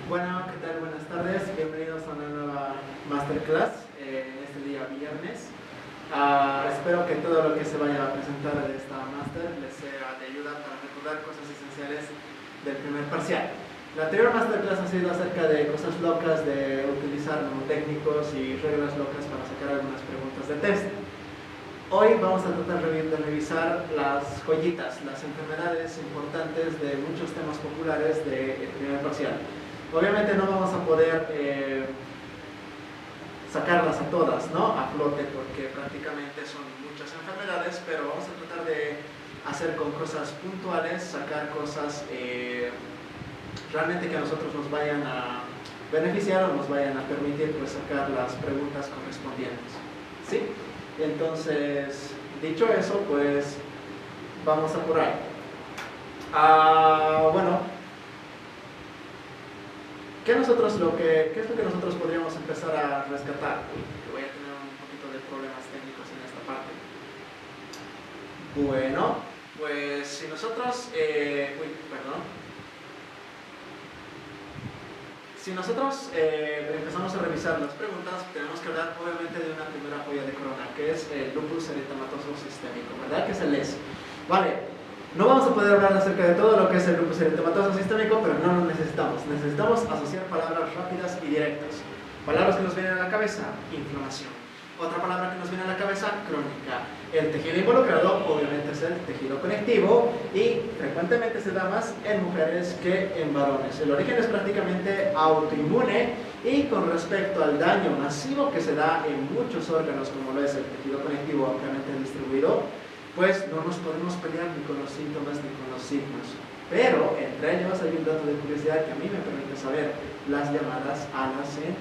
Bueno, ¿qué tal? Buenas tardes, bienvenidos a una nueva masterclass en este día viernes. Espero que todo lo que se vaya a presentar de esta master les sea de ayuda para recordar cosas esenciales del primer parcial. La anterior masterclass ha sido acerca de cosas locas, de utilizar mnemotécnicos y reglas locas para sacar algunas preguntas de test. Hoy vamos a tratar de revisar las joyitas, las enfermedades importantes de muchos temas populares del primer parcial. Obviamente no vamos a poder sacarlas a todas, ¿no? A flote, porque prácticamente son muchas enfermedades, pero vamos a tratar de hacer con cosas puntuales, sacar cosas realmente que a nosotros nos vayan a beneficiar o nos vayan a permitir pues, sacar las preguntas correspondientes, ¿sí? Entonces, dicho eso, pues vamos a por ahí. Bueno, ¿qué es lo que nosotros podríamos empezar a rescatar? Voy a tener un poquito de problemas técnicos en esta parte. Bueno, pues si nosotros... Si nosotros empezamos a revisar las preguntas, tenemos que hablar obviamente de una primera joya de corona, que es el lupus eritematoso sistémico, ¿verdad? Que es el LES. Vale. No vamos a poder hablar acerca de todo lo que es el lupus eritematoso sistémico, pero no lo necesitamos. Necesitamos asociar palabras rápidas y directas. Palabras que nos vienen a la cabeza, inflamación. Otra palabra que nos viene a la cabeza, crónica. El tejido involucrado, obviamente, es el tejido conectivo y frecuentemente se da más en mujeres que en varones. El origen es prácticamente autoinmune y con respecto al daño masivo que se da en muchos órganos, como lo es el tejido conectivo ampliamente distribuido, pues no nos podemos pelear ni con los síntomas ni con los signos. Pero entre ellos hay un dato de curiosidad que a mí me permite saber las llamadas alas en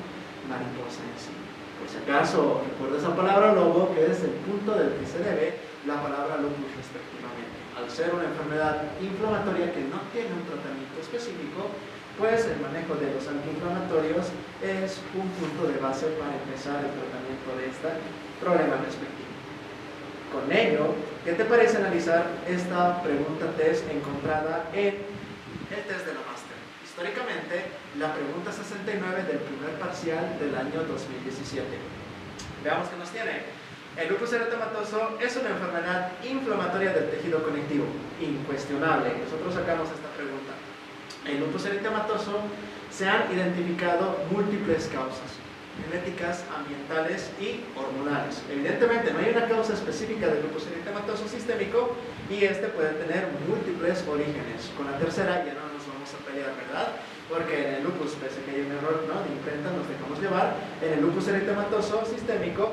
mariposa en sí. Por si acaso recuerda esa palabra lobo, que es el punto del que se debe la palabra lupus respectivamente. Al ser una enfermedad inflamatoria que no tiene un tratamiento específico, pues el manejo de los antiinflamatorios es un punto de base para empezar el tratamiento de este problema respectivo. Con ello, ¿qué te parece analizar esta pregunta test encontrada en el test de la máster? Históricamente, la pregunta 69 del primer parcial del año 2017. Veamos qué nos tiene. El lupus eritematoso es una enfermedad inflamatoria del tejido conectivo, incuestionable. Nosotros sacamos esta pregunta. En el lupus eritematoso se han identificado múltiples causas genéticas, ambientales y hormonales. Evidentemente no hay una causa específica del lupus eritematoso sistémico y este puede tener múltiples orígenes. Con la tercera ya no nos vamos a pelear, ¿verdad? Porque en el lupus, pese a que hay un error, ¿no?, de imprenta, nos dejamos llevar. En el lupus eritematoso sistémico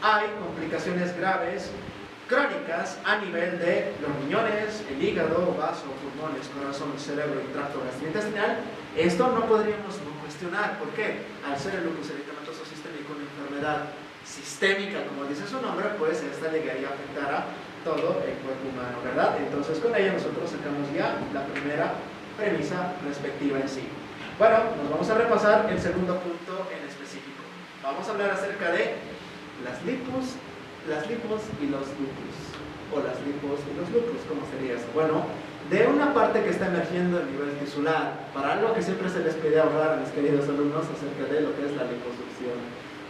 hay complicaciones graves crónicas a nivel de los riñones, el hígado, vaso, pulmones, corazón, cerebro y tracto gastrointestinal. Esto no podríamos no cuestionar. ¿Por qué? Al ser el lupus eritematoso sistémico una enfermedad sistémica, como dice su nombre, pues esta llegaría a afectar a todo el cuerpo humano, ¿verdad? Entonces con ella nosotros sacamos ya la primera premisa respectiva en sí. Bueno, nos vamos a repasar el segundo punto en específico. Vamos a hablar acerca de las lipos y los lupus, o las lipos y los lupus, ¿cómo sería eso? Bueno, de una parte que está emergiendo a nivel tisular, para algo que siempre se les pide ahorrar a mis queridos alumnos acerca de lo que es la liposucción.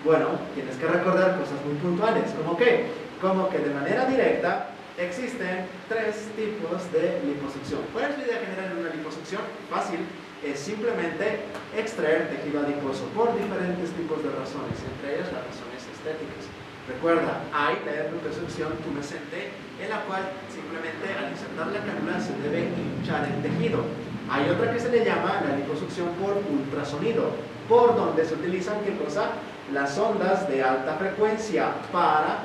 Bueno, tienes que recordar cosas muy puntuales, ¿cómo qué? Como que de manera directa existen tres tipos de liposucción. ¿Cuál es la idea general de una liposucción? Fácil, es simplemente extraer tejido adiposo por diferentes tipos de razones, entre ellas las razones estéticas. Recuerda, hay la liposucción tumescente, en la cual simplemente al insertar la cánula se debe hinchar el tejido. Hay otra que se le llama la liposucción por ultrasonido, por donde se utilizan, ¿qué cosa? Las ondas de alta frecuencia para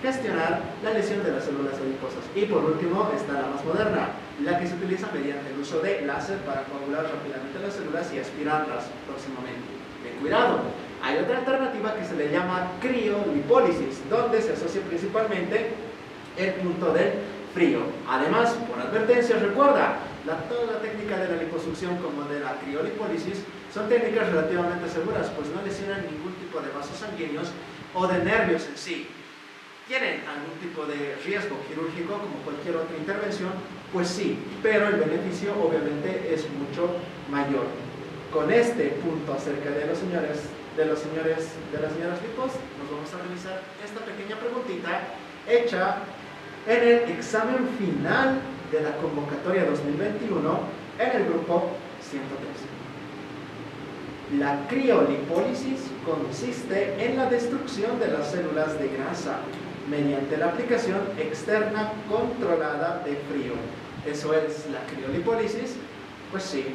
gestionar la lesión de las células adiposas. Y por último está la más moderna, la que se utiliza mediante el uso de láser para coagular rápidamente las células y aspirarlas próximamente. Ten cuidado. Hay otra alternativa que se le llama criolipólisis, donde se asocia principalmente el punto del frío. Además, por advertencia, recuerda, toda la técnica de la liposucción como de la criolipólisis son técnicas relativamente seguras, pues no lesionan ningún tipo de vasos sanguíneos o de nervios en sí. ¿Tienen algún tipo de riesgo quirúrgico como cualquier otra intervención? Pues sí, pero el beneficio obviamente es mucho mayor. con este punto acerca de las señoras Lipos, nos vamos a revisar esta pequeña preguntita hecha en el examen final de la convocatoria 2021 en el grupo 103. La criolipólisis consiste en la destrucción de las células de grasa mediante la aplicación externa controlada de frío. Eso es la criolipólisis. Pues sí,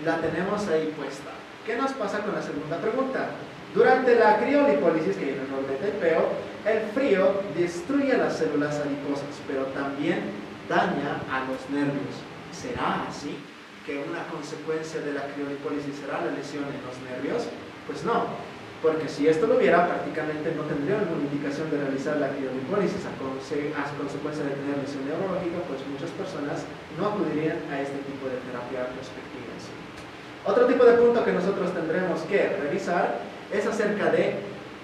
la tenemos ahí puesta. ¿Qué nos pasa con la segunda pregunta? Durante la criolipólisis, que viene el rol de TPO, el frío destruye las células adiposas, pero también daña a los nervios. ¿Será así que una consecuencia de la criolipólisis será la lesión en los nervios? Pues no, porque si esto lo hubiera, prácticamente no tendría ninguna indicación de realizar la criolipólisis a consecuencia de tener lesión neurológica, pues muchas personas no acudirían a este tipo de terapias respectivas. Otro tipo de punto que nosotros tendremos que revisar es acerca de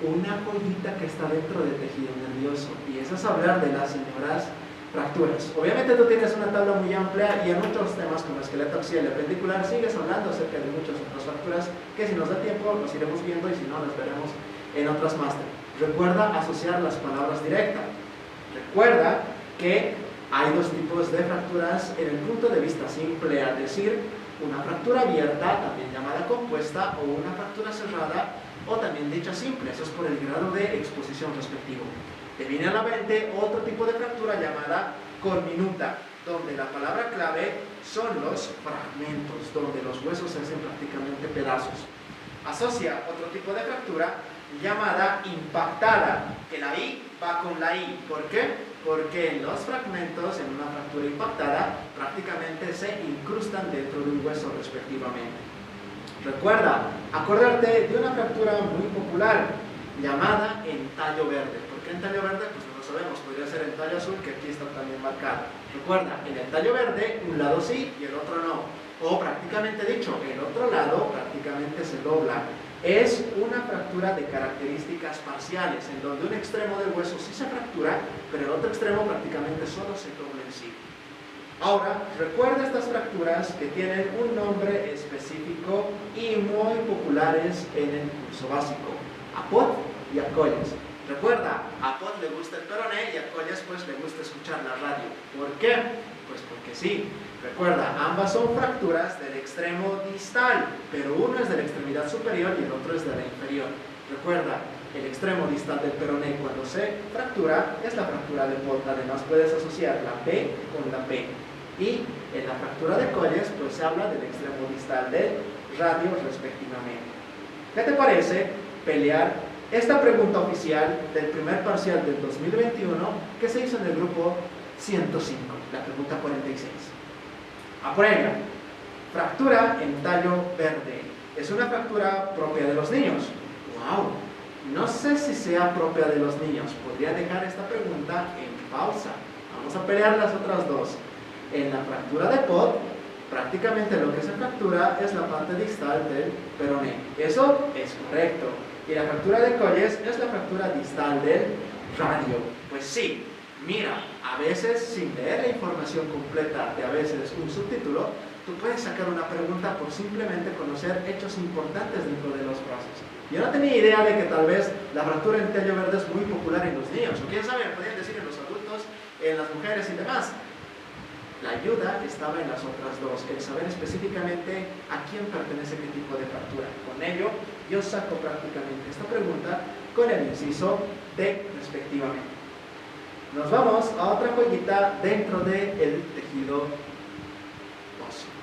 una joyita que está dentro del tejido nervioso, y eso es hablar de las señoras fracturas. Obviamente tú tienes una tabla muy amplia y en otros temas como esqueleto axial y apendicular sigues hablando acerca de muchas otras fracturas que si nos da tiempo los iremos viendo y si no las veremos en otras máster. Recuerda asociar las palabras directas. Recuerda que hay dos tipos de fracturas en el punto de vista simple, es decir, una fractura abierta, también llamada compuesta, o una fractura cerrada, o también dicha simple. Eso es por el grado de exposición respectivo. Te viene a la mente otro tipo de fractura llamada conminuta, donde la palabra clave son los fragmentos, donde los huesos se hacen prácticamente pedazos. Asocia otro tipo de fractura llamada impactada, que la I va con la I. ¿Por qué? Porque en los fragmentos, en una fractura impactada, prácticamente se incrustan dentro de un hueso respectivamente. Recuerda, acordarte de una fractura muy popular llamada entallo verde. ¿Por qué entallo verde? Pues no lo sabemos, podría ser entallo azul, que aquí está también marcado. Recuerda, en el entallo verde, un lado sí y el otro no. O prácticamente dicho, el otro lado prácticamente se dobla. Es una fractura de características parciales, en donde un extremo del hueso sí se fractura, pero el otro extremo prácticamente solo se dobla en sí. Ahora, recuerda estas fracturas que tienen un nombre específico y muy populares en el curso básico: APOT y ACOLLES. Recuerda, a APOT le gusta el peroné y a ACOLLES pues le gusta escuchar la radio. ¿Por qué? Pues porque sí. Recuerda, ambas son fracturas del extremo distal, pero uno es de la extremidad superior y el otro es de la inferior. Recuerda, el extremo distal del peroné cuando se fractura es la fractura de APOT. Además puedes asociar la P con la P. Y en la fractura de ACOLLES pues se habla del extremo distal del radio respectivamente. ¿Qué te parece pelear esta pregunta oficial del primer parcial del 2021 que se hizo en el grupo 105, la pregunta 46? Aprueba. Fractura en tallo verde. ¿Es una fractura propia de los niños? ¡Wow! No sé si sea propia de los niños. Podría dejar esta pregunta en pausa. Vamos a pelear las otras dos. En la fractura de POT, prácticamente lo que se fractura es la parte distal del peroné. Eso es correcto. Y la fractura de ACOLLES es la fractura distal del radio. Pues sí, mira, a veces sin leer la información completa de a veces un subtítulo, tú puedes sacar una pregunta por simplemente conocer hechos importantes dentro de los brazos. Yo no tenía idea de que tal vez la fractura en tallo verde es muy popular en los niños, o quién sabe, podrían decir en los adultos, en las mujeres y demás. La ayuda estaba en las otras dos, el saber específicamente a quién pertenece qué tipo de fractura. Con ello, yo saco prácticamente esta pregunta con el inciso de respectivamente. Nos vamos a otra joyita dentro del tejido óseo.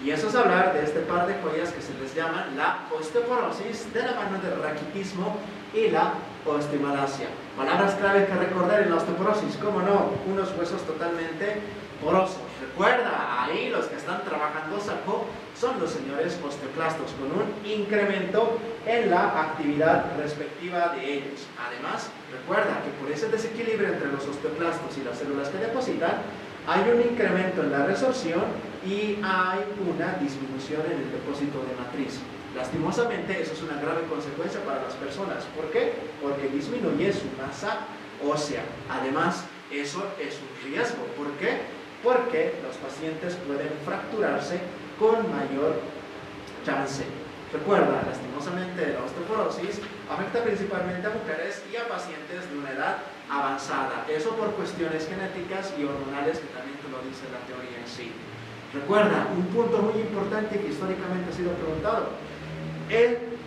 Y eso es hablar de este par de joyas que se les llama la osteoporosis, de la mano del raquitismo y la osteomalacia. Palabras clave que recordar en la osteoporosis, ¿cómo no? Unos huesos totalmente porosos. Recuerda, ahí los que están trabajando saco son los señores osteoclastos, con un incremento en la actividad respectiva de ellos. Además, recuerda que por ese desequilibrio entre los osteoclastos y las células que depositan, hay un incremento en la resorción y hay una disminución en el depósito de matriz. Lastimosamente, eso es una grave consecuencia para las personas. ¿Por qué? Porque disminuye su masa ósea. Además, eso es un riesgo. ¿Por qué? Porque los pacientes pueden fracturarse con mayor chance. Recuerda, lastimosamente la osteoporosis afecta principalmente a mujeres y a pacientes de una edad avanzada. Eso por cuestiones genéticas y hormonales que también te lo dice la teoría en sí. Recuerda, un punto muy importante que históricamente ha sido preguntado.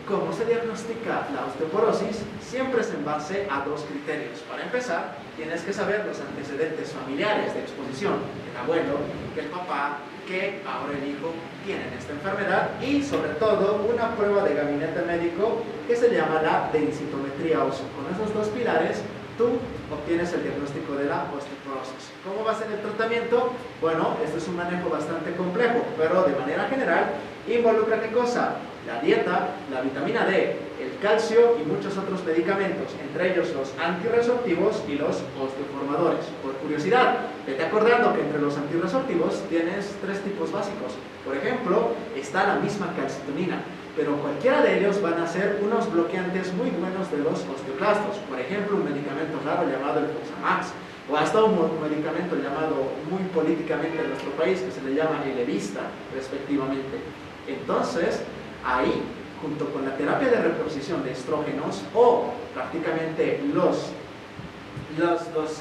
¿Cómo se diagnostica la osteoporosis? Siempre es en base a dos criterios. Para empezar, tienes que saber los antecedentes familiares de exposición, el abuelo, que el papá, que ahora el hijo tienen esta enfermedad, y sobre todo una prueba de gabinete médico que se llama la densitometría ósea. Con esos dos pilares tú obtienes el diagnóstico de la osteoporosis. ¿Cómo va a ser el tratamiento? Bueno, este es un manejo bastante complejo, pero de manera general involucra ¿qué cosa? La dieta, la vitamina D, el calcio y muchos otros medicamentos, entre ellos los antirresortivos y los osteoformadores. Por curiosidad, vete acordando que entre los antirresortivos tienes tres tipos básicos. Por ejemplo, está la misma calcitonina, pero cualquiera de ellos van a ser unos bloqueantes muy buenos de los osteoclastos. Por ejemplo, un medicamento raro llamado el Fosamax, o hasta un medicamento llamado muy políticamente en nuestro país que se le llama Elevista, respectivamente. Entonces, ahí, junto con la terapia de reposición de estrógenos o prácticamente los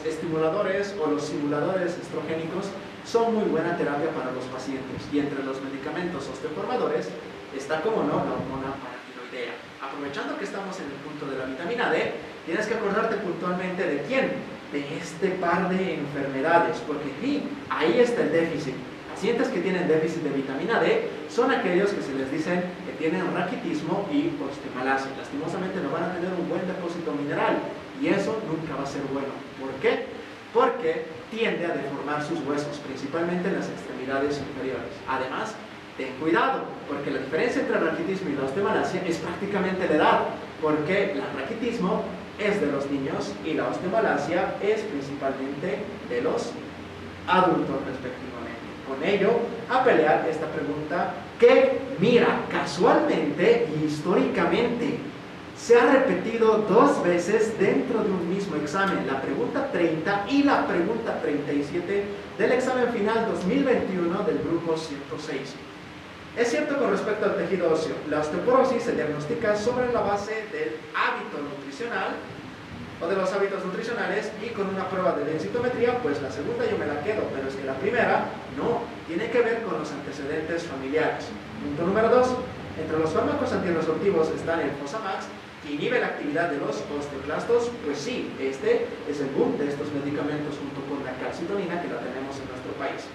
estimuladores o los simuladores estrogénicos son muy buena terapia para los pacientes. Y entre los medicamentos osteoformadores está, como no, la hormona paratiroidea. Aprovechando que estamos en el punto de la vitamina D, tienes que acordarte puntualmente de quién, de este par de enfermedades, porque sí, ahí está el déficit. Pacientes que tienen déficit de vitamina D son aquellos que se les dicen que tienen raquitismo y osteomalacia. Lastimosamente no van a tener un buen depósito mineral y eso nunca va a ser bueno. ¿Por qué? Porque tiende a deformar sus huesos, principalmente en las extremidades inferiores. Además, ten cuidado, porque la diferencia entre el raquitismo y la osteomalacia es prácticamente la edad, porque el raquitismo es de los niños y la osteomalacia es principalmente de los adultos respectivamente. Con ello, a pelear esta pregunta que, mira, casualmente y históricamente se ha repetido dos veces dentro de un mismo examen, la pregunta 30 y la pregunta 37 del examen final 2021 del grupo 106. Es cierto con respecto al tejido óseo, la osteoporosis se diagnostica sobre la base del hábito nutricional o de los hábitos nutricionales y con una prueba de densitometría, pues la segunda yo me la quedo, pero es que la primera no, tiene que ver con los antecedentes familiares. Punto número 2, entre los fármacos antirresortivos están el Fosamax, que inhibe la actividad de los osteoclastos. Pues sí, este es el boom de estos medicamentos junto con la calcitonina que la tenemos en nuestro país.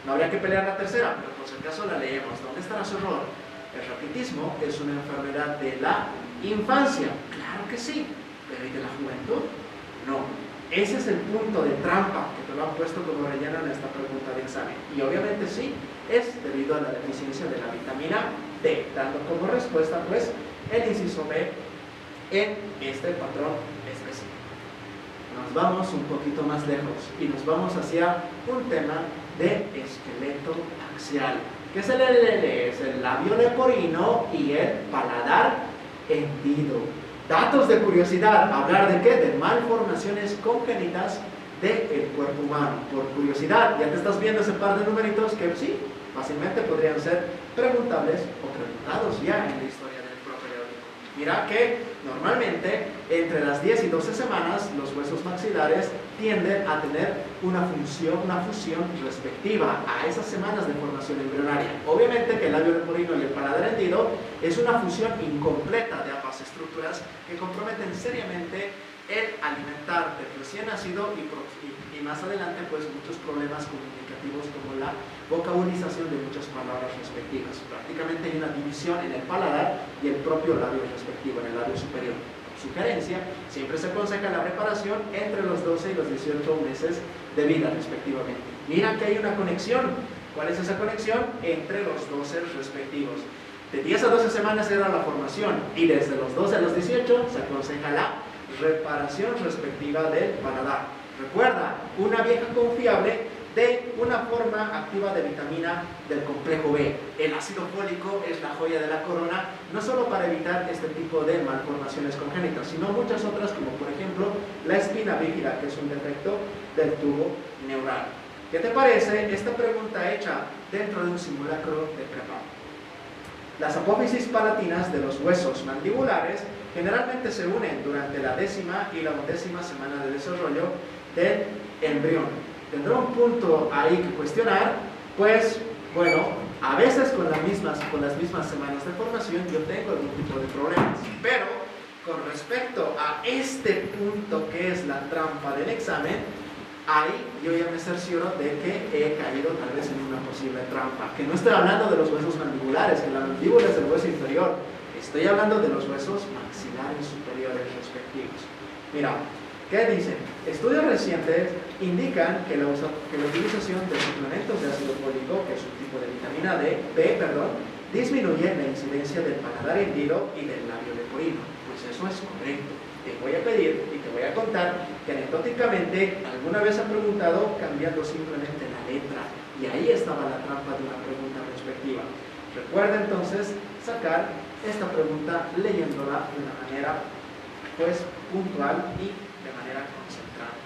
No habría que pelear la tercera, pero por si acaso la leemos. ¿Dónde estará su error? El raquitismo es una enfermedad de la infancia. Claro que sí. ¿Pero y de la juventud? No. Ese es el punto de trampa que te lo han puesto como relleno en esta pregunta de examen. Y obviamente sí, es debido a la deficiencia de la vitamina D, dando como respuesta pues el inciso B en este patrón específico. Nos vamos un poquito más lejos y nos vamos hacia un tema de esqueleto axial, que es el labio leporino y el paladar hendido. Datos de curiosidad, ¿hablar de qué? De malformaciones congénitas del cuerpo humano. Por curiosidad, ya te estás viendo ese par de numeritos que sí, fácilmente podrían ser preguntables o preguntados ya en la historia del properiódico. Mira que normalmente entre las 10 y 12 semanas los huesos maxilares tienden a tener una fusión respectiva a esas semanas de formación embrionaria. Obviamente que el labio leporino y el paladar hendido es una fusión incompleta de ambas estructuras que comprometen seriamente el alimentar del recién nacido y más adelante pues muchos problemas comunicativos como la vocalización de muchas palabras respectivas. Prácticamente hay una división en el paladar y el propio labio respectivo, en el labio superior. Sugerencia, siempre se aconseja la reparación entre los 12 y los 18 meses de vida respectivamente. Mira que hay una conexión. ¿Cuál es esa conexión? Entre los 12 respectivos. De 10 a 12 semanas era la formación y desde los 12 a los 18 se aconseja la reparación respectiva del paladar. Recuerda, una vieja confiable de una forma activa de vitamina del complejo B. El ácido fólico es la joya de la corona, no solo para evitar este tipo de malformaciones congénitas, sino muchas otras como por ejemplo la espina bífida, que es un defecto del tubo neural. ¿Qué te parece esta pregunta hecha dentro de un simulacro de prepa? Las apófisis palatinas de los huesos mandibulares generalmente se unen durante la 10ª y la 11ª semana de desarrollo del embrión. ¿Tendrá un punto ahí que cuestionar? Pues, bueno, a veces con las mismas semanas de formación yo tengo algún tipo de problemas, pero con respecto a este punto que es la trampa del examen, ahí yo ya me cercioro de que he caído tal vez en una posible trampa, que no estoy hablando de los huesos mandibulares, que la mandíbula es el hueso inferior, estoy hablando de los huesos maxilares superiores respectivos. Mira, ¿qué dicen? Estudios recientes indican que la utilización de suplementos de ácido fólico, que es un tipo de vitamina B, disminuye la incidencia del paladar hendido y del labio leporino. Pues eso es correcto. Te voy a pedir y te voy a contar que anecdóticamente alguna vez han preguntado cambiando simplemente la letra, y ahí estaba la trampa de una pregunta respectiva. Recuerda entonces sacar esta pregunta leyéndola de una manera pues puntual y de manera concentrada.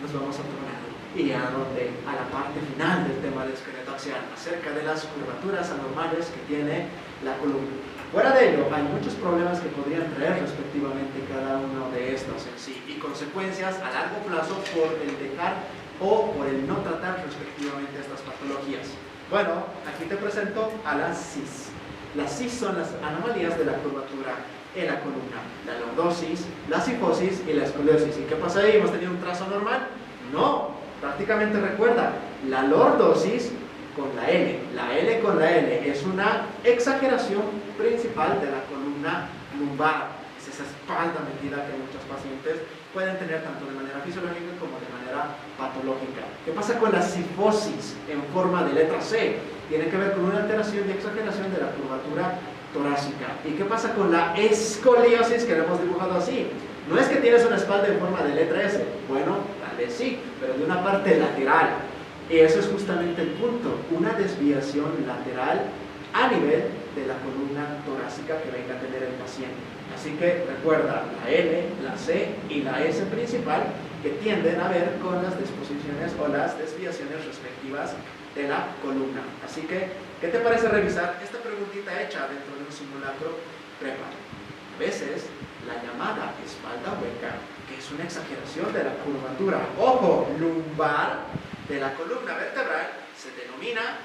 Nos vamos a otro lado y a la parte final del tema del esqueleto axial, acerca de las curvaturas anormales que tiene la columna. Fuera de ello, hay muchos problemas que podrían traer respectivamente cada uno de estos en sí, y consecuencias a largo plazo por el dejar o por el no tratar respectivamente estas patologías. Bueno, aquí te presento a las CIS. Las CIS son las anomalías de la curvatura en la columna: la lordosis, la cifosis y la escoliosis. ¿Y qué pasa ahí? ¿Hemos tenido un trazo normal? No, prácticamente recuerda, la lordosis con la L con la L es una exageración principal de la columna lumbar. Es esa espalda metida que muchos pacientes pueden tener tanto de manera fisiológica como de manera patológica. ¿Qué pasa con la cifosis en forma de letra C? Tiene que ver con una alteración y exageración de la curvatura torácica. ¿Y qué pasa con la escoliosis, que lo hemos dibujado así? No es que tienes una espalda en forma de letra S, bueno, tal vez sí, pero de una parte lateral. Y eso es justamente el punto, una desviación lateral a nivel de la columna torácica que venga a tener el paciente. Así que recuerda la L, la C y la S principal, que tienden a ver con las disposiciones o las desviaciones respectivas de la columna. Así que, ¿qué te parece revisar esta preguntita hecha dentro de un simulacro prepa? A veces, la llamada espalda hueca, que es una exageración de la curvatura, ojo, lumbar, de la columna vertebral, se denomina,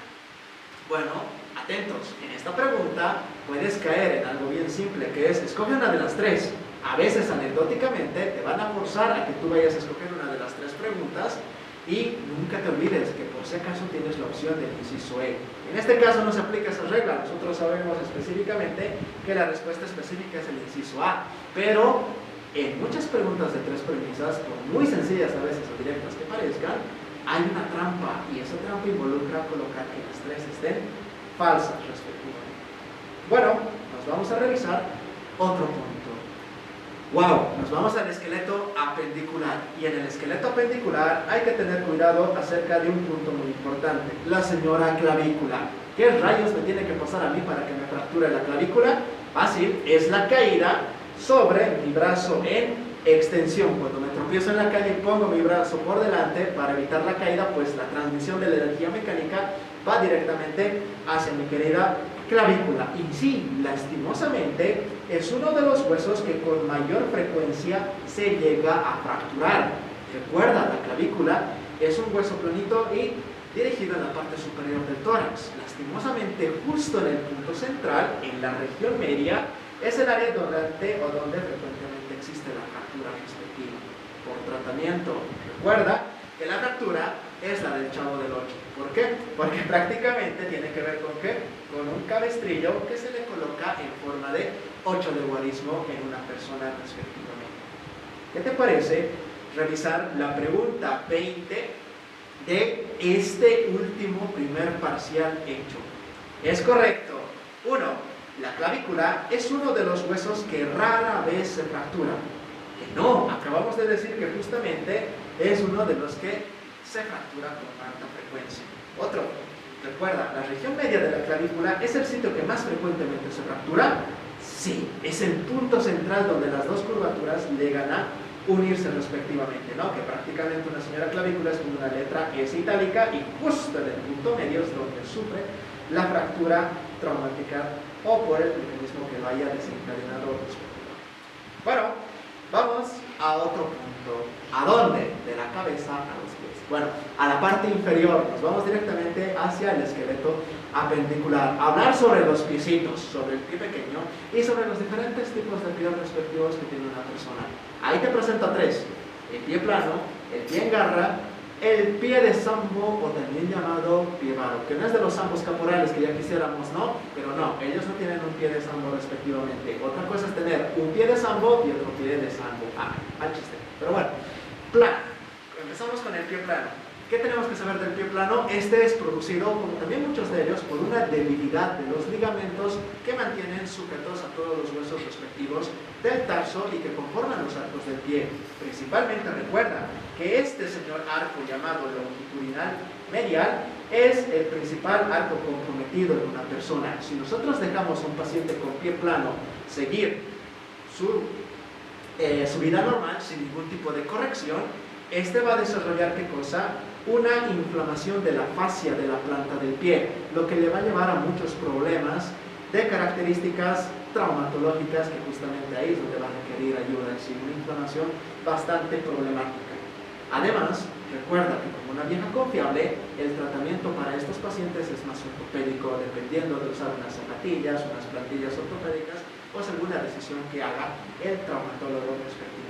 bueno, atentos, en esta pregunta puedes caer en algo bien simple, que es, escoge una de las tres. A veces, anecdóticamente, te van a forzar a que tú vayas a escoger una de las tres preguntas, y nunca te olvides que por si acaso tienes la opción del inciso E. En este caso no se aplica esa regla, nosotros sabemos específicamente que la respuesta específica es el inciso A, pero en muchas preguntas de tres premisas, por muy sencillas a veces o directas que parezcan, hay una trampa, y esa trampa involucra colocar que las tres estén falsas respectivamente. Bueno, nos vamos a revisar otro punto. Wow, nos vamos al esqueleto apendicular, y en el esqueleto apendicular hay que tener cuidado acerca de un punto muy importante: la señora clavícula. ¿Qué rayos me tiene que pasar a mí para que me fracture la clavícula? Fácil, es la caída sobre mi brazo en extensión. Cuando me tropiezo en la calle y pongo mi brazo por delante para evitar la caída, pues la transmisión de la energía mecánica va directamente hacia mi querida clavícula. Y sí, lastimosamente, es uno de los huesos que con mayor frecuencia se llega a fracturar. Recuerda, la clavícula es un hueso planito y dirigido en la parte superior del tórax. Lastimosamente, justo en el punto central, en la región media, es el área donde frecuentemente existe la fractura respectiva. Por tratamiento, recuerda que la fractura es la del Chavo del 8. ¿Por qué? Porque prácticamente tiene que ver con ¿qué? Con un cabestrillo que se le coloca en forma de 8 de guarismo en una persona respectivamente. ¿Qué te parece revisar la pregunta 20 de este último primer parcial hecho? Es correcto. 1. La clavícula es uno de los huesos que rara vez se fractura. Que no, acabamos de decir que justamente es uno de los que se fractura con alta frecuencia. Otro, recuerda, la región media de la clavícula es el sitio que más frecuentemente se fractura. Sí, es el punto central donde las dos curvaturas llegan a unirse respectivamente, ¿no? Que prácticamente una señora clavícula es como una letra S itálica, y justo en el punto medio es donde sufre la fractura traumática o por el mecanismo que lo haya desencadenado. Bueno, vamos a otro punto. ¿A dónde? De la cabeza a los pies. Bueno, a la parte inferior. Nos vamos directamente hacia el esqueleto apendicular. Hablar sobre los piecitos, sobre el pie pequeño y sobre los diferentes tipos de pies respectivos que tiene una persona. Ahí te presento tres: el pie plano, el pie en garra, el pie de sambo, o también llamado pie varo, que no es de los zambos caporales que ya quisiéramos, ¿no? Pero no, ellos no tienen un pie de sambo respectivamente. Otra cosa es tener un pie de sambo y otro pie de sambo. Al chiste. Pero bueno, plano. Empezamos con el pie plano. ¿Qué tenemos que saber del pie plano? Este es producido, como también muchos de ellos, por una debilidad de los ligamentos que mantienen sujetos a todos los huesos respectivos del tarso y que conforman los arcos del pie. Principalmente recuerda que este señor arco llamado longitudinal medial es el principal arco comprometido en una persona. Si nosotros dejamos a un paciente con pie plano seguir su vida normal sin ningún tipo de corrección, este va a desarrollar, ¿qué cosa? Una inflamación de la fascia de la planta del pie, lo que le va a llevar a muchos problemas de características traumatológicas, que justamente ahí es donde va a requerir ayuda, es decir, una inflamación bastante problemática. Además, recuerda que como una vieja confiable, el tratamiento para estos pacientes es más ortopédico, dependiendo de usar unas zapatillas, unas plantillas ortopédicas, o alguna decisión que haga el traumatólogo respectivamente.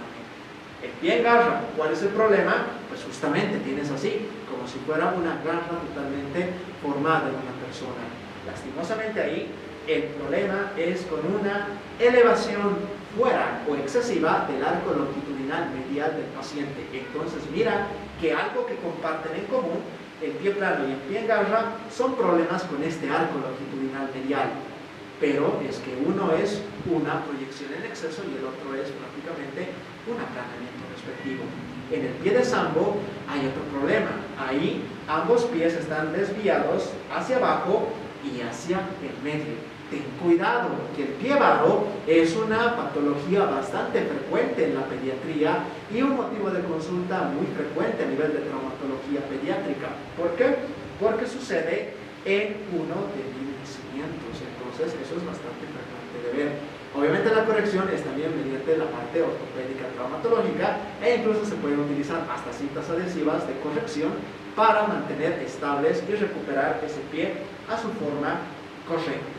El pie en garra, ¿cuál es el problema? Pues justamente tienes así, como si fuera una garra totalmente formada en una persona. Lastimosamente ahí, el problema es con una elevación fuera o excesiva del arco longitudinal medial del paciente. Entonces mira que algo que comparten en común, el pie plano y el pie en garra, son problemas con este arco longitudinal medial. Pero es que uno es una proyección en exceso y el otro es prácticamente un aplanamiento respectivo. En el pie de sambo hay otro problema. Ahí ambos pies están desviados hacia abajo y hacia el medio. Ten cuidado, que el pie varo es una patología bastante frecuente en la pediatría y un motivo de consulta muy frecuente a nivel de traumatología pediátrica. ¿Por qué? Porque sucede en uno de mis nacimientos. Entonces eso es bastante frecuente de ver. Obviamente la corrección es también mediante la parte ortopédica traumatológica e incluso se pueden utilizar hasta cintas adhesivas de corrección para mantener estables y recuperar ese pie a su forma correcta.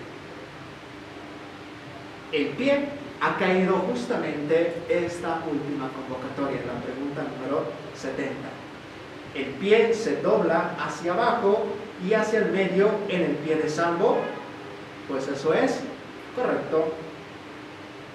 El pie ha caído justamente esta última convocatoria, la pregunta número 70. El pie se dobla hacia abajo y hacia el medio en el pie de sambo. Pues eso es correcto.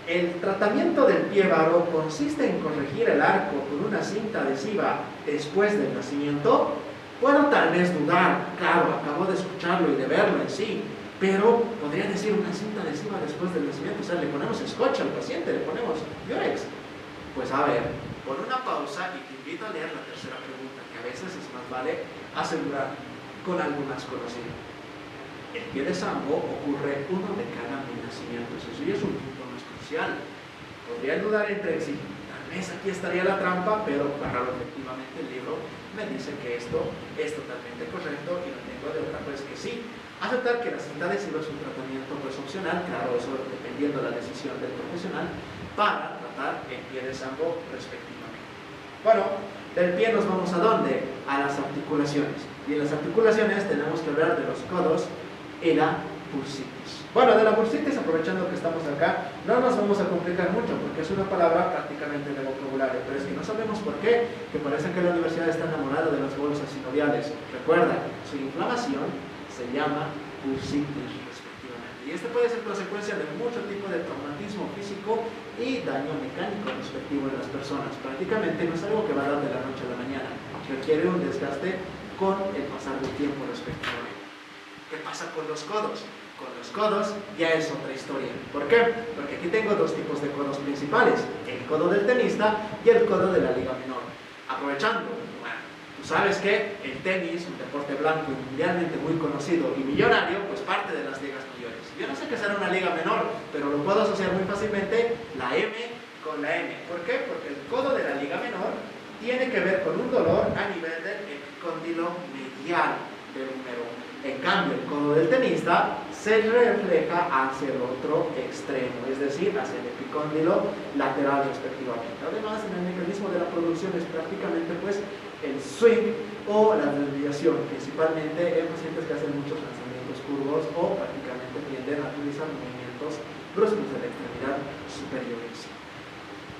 El tratamiento del pie varo consiste en corregir el arco con una cinta adhesiva después del nacimiento. Puedo tal vez dudar, claro, acabo de escucharlo y de verlo en sí, pero podría decir una cinta adhesiva después del nacimiento, o sea, le ponemos scotch al paciente, le ponemos Durex. Pues a ver, pon una pausa y te invito a leer la tercera pregunta, que a veces es más vale asegurar con algo más conocido. El pie de sambo ocurre uno de cada 1000 nacimientos, eso ya es un punto más crucial. Podría dudar entre sí, tal vez aquí estaría la trampa, pero claro, efectivamente el libro me dice que esto es totalmente correcto y no tengo de otra pues que sí. Aceptar que la cinta adhesiva es un tratamiento pues opcional, claro, eso dependiendo de la decisión del profesional, para tratar el pie de sambo respectivamente. Bueno, del pie nos vamos ¿a dónde? A las articulaciones. Y en las articulaciones tenemos que hablar de los codos y la bursitis. Bueno, de la bursitis, aprovechando que estamos acá, no nos vamos a complicar mucho porque es una palabra prácticamente de vocabulario, pero es que no sabemos por qué, que parece que la universidad está enamorada de las bolsas sinoviales. Recuerda, su inflamación se llama bursitis respectivamente. Y este puede ser consecuencia de mucho tipo de traumatismo físico y daño mecánico respectivo en las personas. Prácticamente no es algo que va a dar de la noche a la mañana, requiere un desgaste con el pasar del tiempo respectivamente. ¿Qué pasa con los codos? Con los codos ya es otra historia. ¿Por qué? Porque aquí tengo dos tipos de codos principales, el codo del tenista y el codo de la liga menor. Aprovechando, bueno, tú sabes que el tenis, un deporte blanco y mundialmente muy conocido y millonario, pues parte de las ligas mayores. Yo no sé qué será una liga menor, pero lo puedo asociar muy fácilmente la M con la M. ¿Por qué? Porque el codo de la liga menor tiene que ver con un dolor a nivel del epicóndilo medial del húmero. En cambio, el codo del tenista se refleja hacia el otro extremo, es decir, hacia el epicóndilo lateral respectivamente. Además, en el mecanismo de la producción es prácticamente pues el swing o la desviación, principalmente en pacientes que hacen muchos lanzamientos curvos o prácticamente tienden a utilizar movimientos bruscos de la extremidad superior.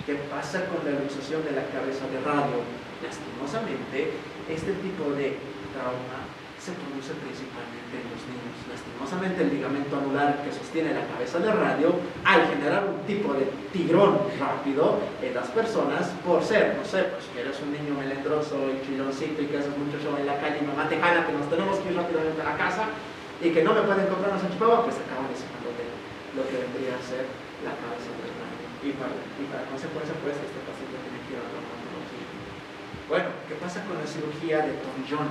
¿Qué pasa con la luxación de la cabeza de radio? Lastimosamente, este tipo de trauma se produce principalmente en los niños. Lastimosamente, el ligamento anular que sostiene la cabeza de radio, al generar un tipo de tirón rápido en las personas, por ser, no sé, pues que eres un niño melendroso y chilloncito y que haces mucho show en la calle y mamá te jala que nos tenemos que ir rápidamente a la casa y que no me pueden comprar una salchipapa, pues acaban lesionándote lo que vendría a ser la cabeza de radio. Y para consecuencia, pues, este paciente tiene que ir a la traumatología. Bueno, ¿qué pasa con la cirugía de tomillón?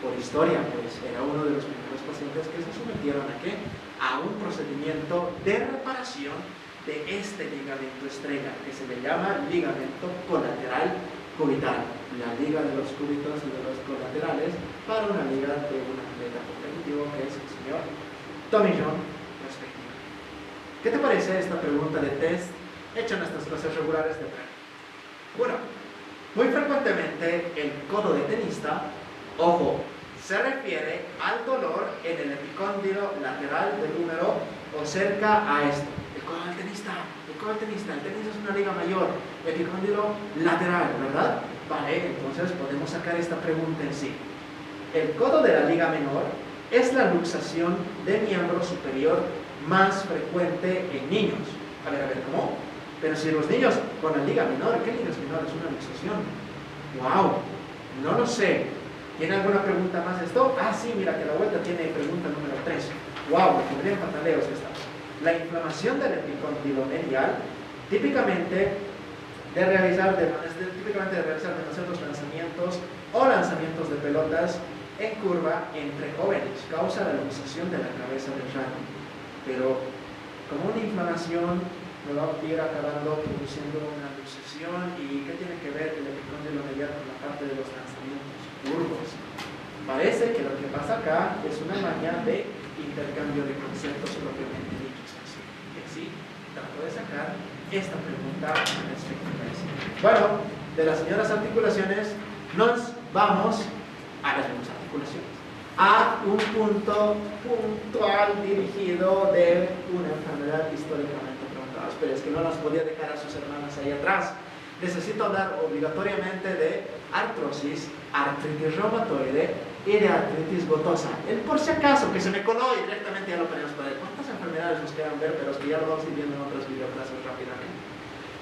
Por historia, pues era uno de los primeros pacientes que se sometieron ¿a qué? A un procedimiento de reparación de este ligamento estrella, que se le llama ligamento colateral cubital, la liga de los cúbitos y de los colaterales, para una liga de un atleta competitivo que es el señor Tommy John respectivo. ¿Qué te parece esta pregunta de test hecha en nuestras clases regulares de pre? Bueno, muy frecuentemente el codo de tenista, ojo, se refiere al dolor en el epicóndilo lateral del húmero o cerca a esto. El codo del tenista, el tenista es una liga mayor, epicóndilo lateral, ¿verdad? Vale, entonces podemos sacar esta pregunta en sí. El codo de la liga menor es la luxación de miembro superior más frecuente en niños. A ver, ¿cómo? Pero si los niños con la liga menor, ¿qué liga menor es una luxación? ¡Wow! No lo sé. ¿Tiene alguna pregunta más de esto? Ah, sí, mira que la vuelta tiene pregunta número 3. ¡Wow! Me pondrían pataleos esta. La inflamación del epicóndilo medial, típicamente de realizar demasiados lanzamientos o lanzamientos de pelotas en curva entre jóvenes, causa la luxación de la cabeza del radio. Pero como una inflamación me va a ir acabando produciendo una luxación. ¿Y qué tiene que ver el epicóndilo medial con la parte de los lanzamientos curvos? Parece que lo que pasa acá es una maña de intercambio de conceptos propiamente dichos. Y así trato de sacar esta pregunta respecto a eso. Bueno, de las señoras articulaciones nos vamos a las mismas articulaciones, a un punto puntual dirigido de una enfermedad históricamente preguntada. Pero es que no las podía dejar a sus hermanas ahí atrás. Necesito hablar obligatoriamente de artrosis, artritis reumatoide y de artritis gotosa. El por si acaso, que se me coló y directamente ya lo ponemos para ver cuántas enfermedades nos quedan ver, pero es que ya lo vamos a ir viendo en otras videoclases rápidamente.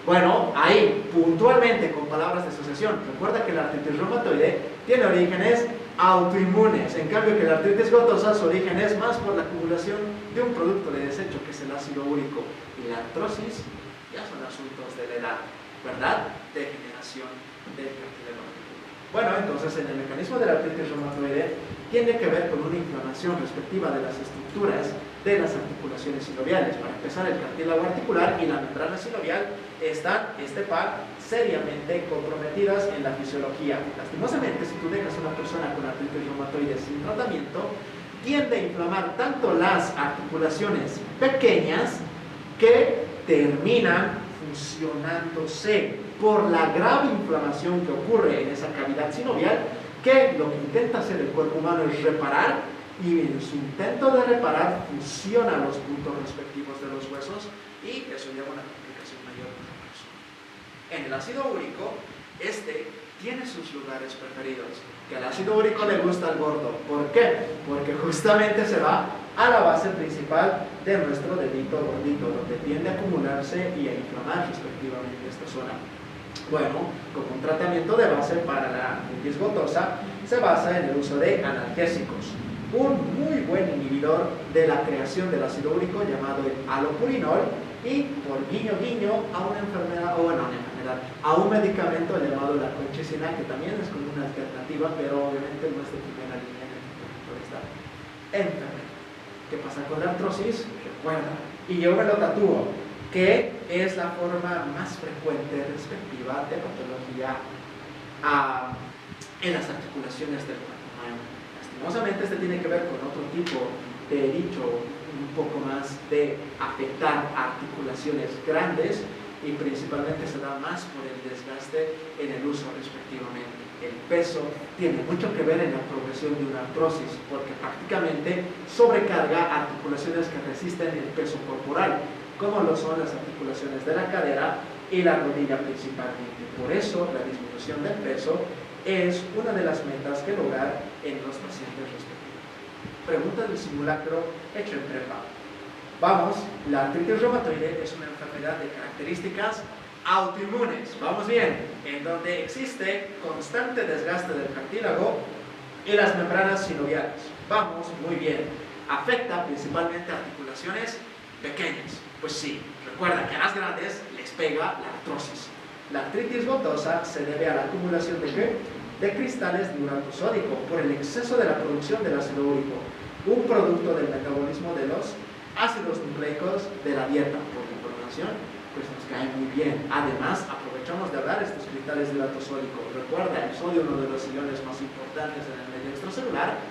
Bueno, ahí, puntualmente, con palabras de asociación, recuerda que la artritis reumatoide tiene orígenes autoinmunes, en cambio que la artritis gotosa su origen es más por la acumulación de un producto de desecho que es el ácido úrico, y la artrosis ya son asuntos de la edad, ¿verdad? Degeneración del cartílago. Bueno, entonces en el mecanismo de la artritis reumatoide tiene que ver con una inflamación respectiva de las estructuras de las articulaciones sinoviales. Para empezar, el cartílago articular y la membrana sinovial están, seriamente comprometidas en la fisiología. Lastimosamente, si tú dejas a una persona con artritis reumatoide sin tratamiento, tiende a inflamar tanto las articulaciones pequeñas que terminan fusionándose por la grave inflamación que ocurre en esa cavidad sinovial, que lo que intenta hacer el cuerpo humano es reparar, y en su intento de reparar fusiona los puntos respectivos de los huesos, y eso lleva a una complicación mayor para la persona. En el ácido úrico, tiene sus lugares preferidos. Que al ácido úrico le gusta al gordo. ¿Por qué? Porque justamente se va a la base principal de nuestro dedito gordito, donde tiende a acumularse y a inflamar respectivamente esta zona. Bueno, como un tratamiento de base para la artritis gotosa, se basa en el uso de analgésicos. Un muy buen inhibidor de la creación del ácido úrico llamado el alopurinol, y por guiño guiño a una enfermedad, a un medicamento llamado la colchicina, que también es como una alternativa, pero obviamente no es de primera línea en el tratamiento de esta enfermedad. ¿Qué pasa con la artrosis? Recuerda, y yo me lo tatúo, que es la forma más frecuente respectiva de patología en las articulaciones del cuerpo humano. Lastimosamente este tiene que ver con otro tipo de dicho, un poco más de afectar articulaciones grandes y principalmente se da más por el desgaste en el uso respectivamente. El peso tiene mucho que ver en la progresión de una artrosis porque prácticamente sobrecarga articulaciones que resisten el peso corporal, como lo son las articulaciones de la cadera y la rodilla principalmente. Por eso la disminución del peso es una de las metas que lograr en los pacientes respectivos. Pregunta del simulacro hecho en prepa. Vamos, la artritis reumatoide es una enfermedad de características autoinmunes, vamos bien, en donde existe constante desgaste del cartílago y las membranas sinoviales. Vamos, muy bien. Afecta principalmente a articulaciones pequeñas. Pues sí, recuerda que a las grandes les pega la artrosis. La artritis gotosa se debe a la acumulación de ¿qué? De cristales de urato sódico por el exceso de la producción del ácido úrico, un producto del metabolismo de los ácidos nucleicos de la dieta. Por la información, pues nos cae muy bien. Además, aprovechamos de hablar estos cristales de urato sódico. Recuerda, el sodio es uno de los iones más importantes en el medio extracelular.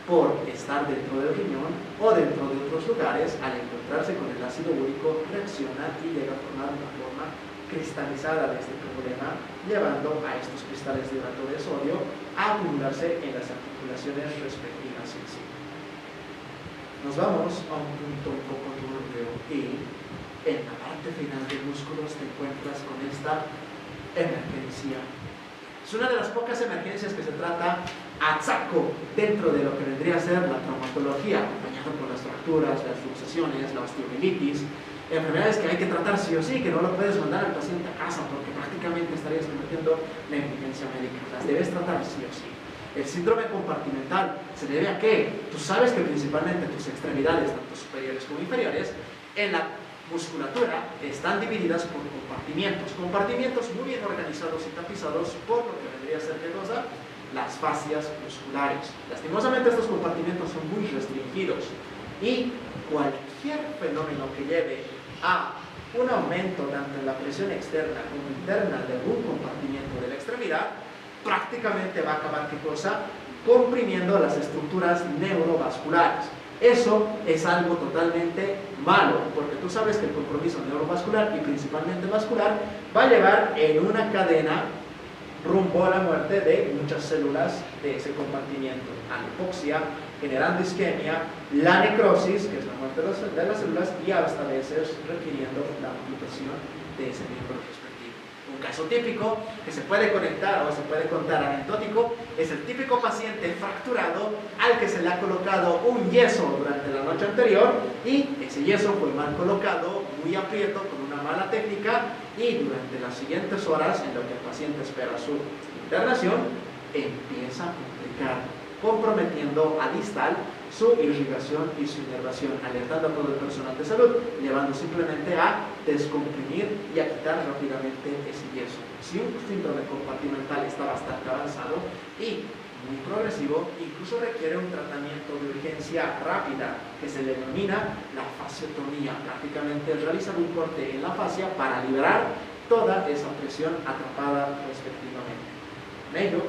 Por estar dentro del riñón o dentro de otros lugares, al encontrarse con el ácido úrico, reacciona y llega a formar una forma cristalizada de este problema, llevando a estos cristales de urato de sodio a acumularse en las articulaciones respectivas en sí. Nos vamos a un punto un poco turbio y en la parte final de músculos te encuentras con esta emergencia. Es una de las pocas emergencias que se trata a saco dentro de lo que vendría a ser la traumatología, acompañado por las fracturas, las luxaciones, la osteomielitis, enfermedades que hay que tratar sí o sí, que no lo puedes mandar al paciente a casa porque prácticamente estarías cometiendo negligencia médica. Las debes tratar sí o sí. El síndrome compartimental se debe a que tú sabes que principalmente tus extremidades, tanto superiores como inferiores, en la musculatura están divididas por compartimientos muy bien organizados y tapizados por lo que vendría a ser ¿qué cosa? Las fascias musculares. Lastimosamente estos compartimentos son muy restringidos y cualquier fenómeno que lleve a un aumento tanto en la presión externa como interna de algún compartimiento de la extremidad prácticamente va a acabar ¿qué cosa? Comprimiendo las estructuras neurovasculares. Eso es algo totalmente malo, porque tú sabes que el compromiso neurovascular y principalmente vascular va a llevar en una cadena rumbo a la muerte de muchas células de ese compartimiento. A la hipoxia, generando isquemia, la necrosis, que es la muerte de las células, y hasta veces requiriendo la amputación de ese miembro respectivo. Un caso típico que se puede conectar o se puede contar anecdótico es el típico paciente fracturado al que se le ha colocado un yeso durante la noche anterior y ese yeso fue mal colocado, muy aprieto, con una mala técnica y durante las siguientes horas en lo que el paciente espera su internación empieza a complicar, comprometiendo a distal su irrigación y su inervación, alertando a todo el personal de salud, llevando simplemente a descomprimir y a quitar rápidamente ese yeso. Si un síndrome compartimental está bastante avanzado y muy progresivo, incluso requiere un tratamiento de urgencia rápida que se denomina la fasciotomía. Prácticamente es realizar un corte en la fascia para liberar toda esa presión atrapada respectivamente. Mello,